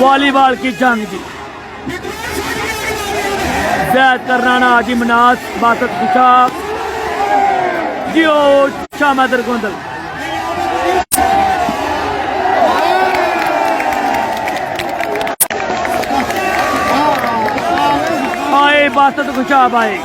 Volleyball की जंग जी। जैद करनाना हाजी मनास बासत खुशाब जियो शामादर गोंदल। आए बासत खुशाब आए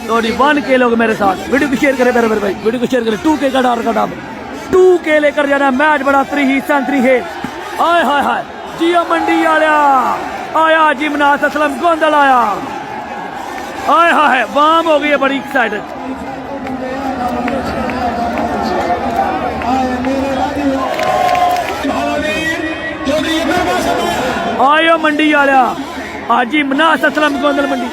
तो 1K लोग मेरे साथ वीडियो को शेयर करें मेरे भाई, वीडियो को शेयर करें। 2K का डार का डाब 2K लेकर जाना। मैच बड़ा 3 ही सेंट्री है। हाय हाय हाय जियो मंडी आया आया जिमनास असलम गोंदल आया। हाय हाय वाम हो गई है बड़ी एक्साइटेड। आयो मंडी आया हाजी मनास असलम गोंदल मंडी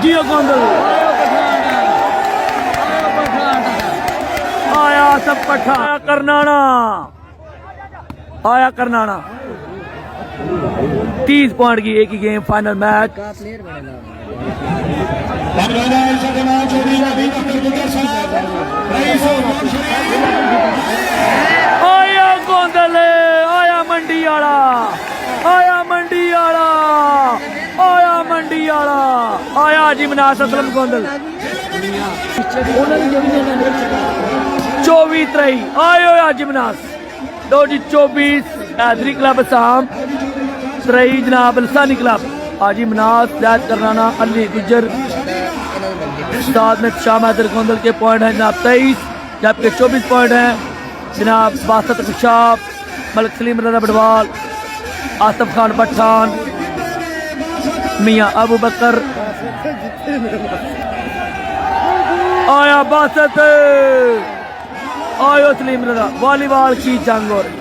जियो गोंदल आया सब पठा करनाना आया करनाना 30 पॉइंट की एक ही गेम फाइनल मैच। आया गोंदल आया मंडी आला आया मंडी आला आया मंडी आला आया जी मनास असलम गोंदल 24-23 आयो जी मनास 2-24 हैदरी क्लब साम 3 जनाब लसानी क्लब हाजी मनास जैद करनाना अली गुजर साथ में शामादर गोंदल के पॉइंट हैं जनाब 23, जबकि 24 पॉइंट हैं जनाब बासत खुशाब मलिक सलीम रजा बडवाल आसफ खान पठान मियाँ अबू बकर आया बासत आयो सलीम रजा। वॉलीबॉल की जंग हो रही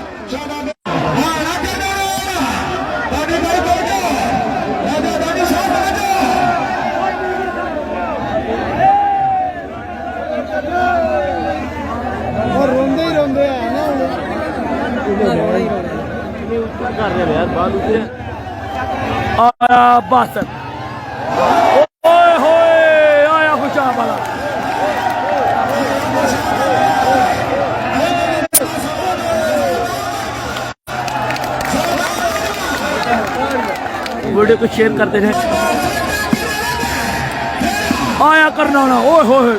आया बासत ओए होए आया खुशाब वाला वीडियो को शेयर करते हैं। आया करनाना ओए होए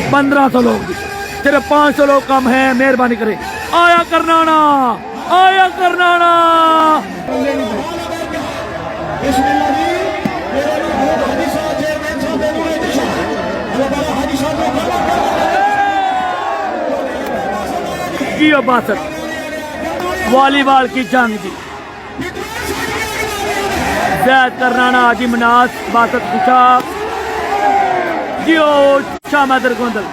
1500 लोग सिर्फ 500 लोग कम है, मेहरबानी करें। आया करनाना आया करनाना जियो बासत वॉलीबॉल की जंग जी। जैद करनाना हाजी मनास बासत खुशाब जियो शामादर गोंदल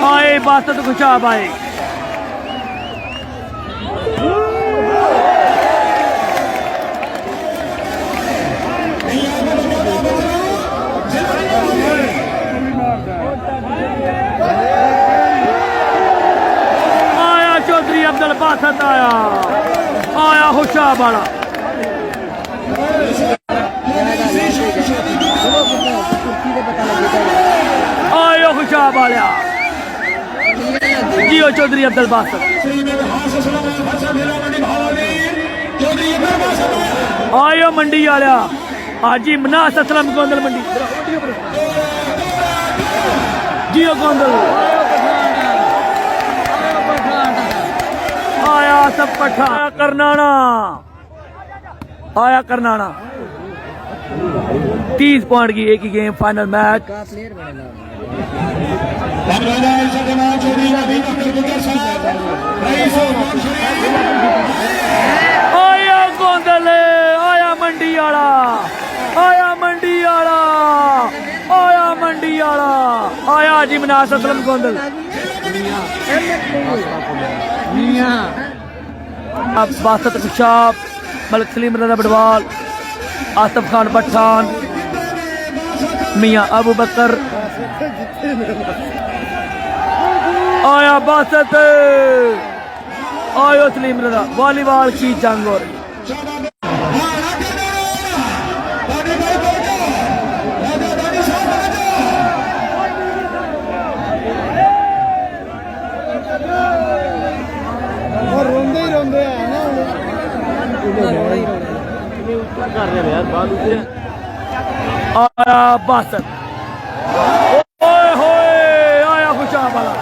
आए बासत खुशाब आए आया चौधरी अब्दुल बासत आया आया खुशाब वाला आयो खुशाब वाला जियो चौधरी अब्दुल बासत आयो मंडी आया हाजी मनास असलम गोंदल मंडी जियो गोंदल आया सब पठा करनाना आया करनाना 30 पॉइंट की एक ही गेम फाइनल मैच। आया गोंदल, आया मंडी वाला, आया मंडी वाला, आया मंडी वाला, आया जी मनास असलम गोंदल। बासत कुशाब, मलिक सलीम रजा बडवाल, आसिफ खान पठान, मियां अबू बकर, आया बासत, आयो सलीम रजा। वॉलीबॉल की जंग हो रही। आया बासत, ओए होए, आया खुशाब वाला।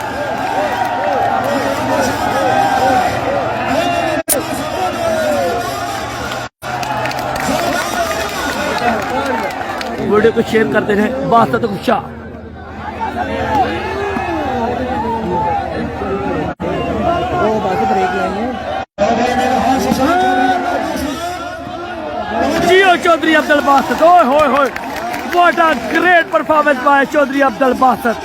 वीडियो को शेयर करते रहे। बासत खुशाब, जियो चौधरी अब्दुल बासत, ओए होए होए, what a great performance by Chaudhry Abdul Basit.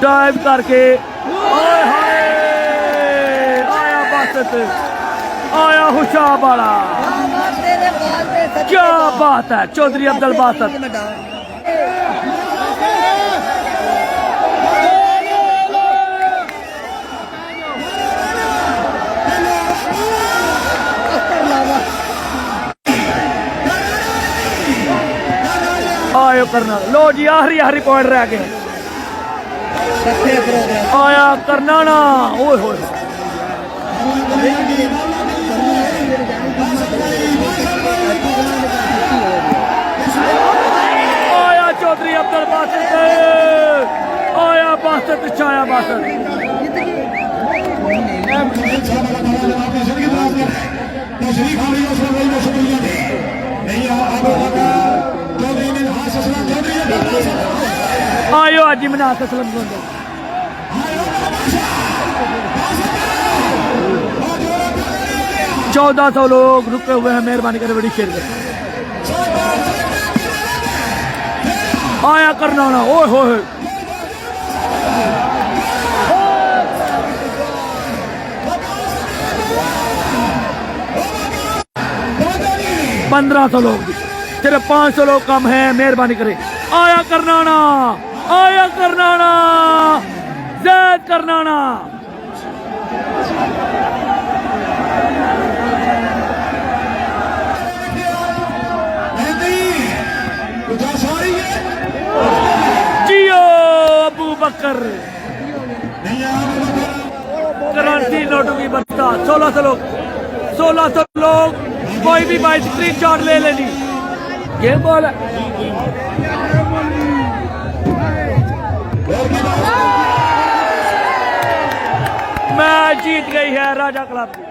Dive करके, ओए हाय, आया बासत, आया खुशाब वाला। क्या बात है चौधरी अब्दुल बासत। आयो करना, लो जी आखिरी पॉइंट रह गए। आया करनाना, ओए होए, आया चौधरी अब्दुल बासत, आया बासत, छाया बासत। आयो हाजी मनास असलम गोंदल। 1400 लोग रुके हुए हैं, मेहरबानी कर बड़ी शेयर करें। आया करनाना, ओए होए, 1500 लोग, सिर्फ 500 लोग कम हैं, मेहरबानी करें। आया करनाना, आया करनाना, जैद करनाना। जियो अबू बकर, करेंसी नोटों की बस्ता। 1600 लोग, 1600 लोग, कोई भी भाई स्क्रीन शॉट ले लेनी। गेम बॉल है। मैच जीत गई है राजा क्लब।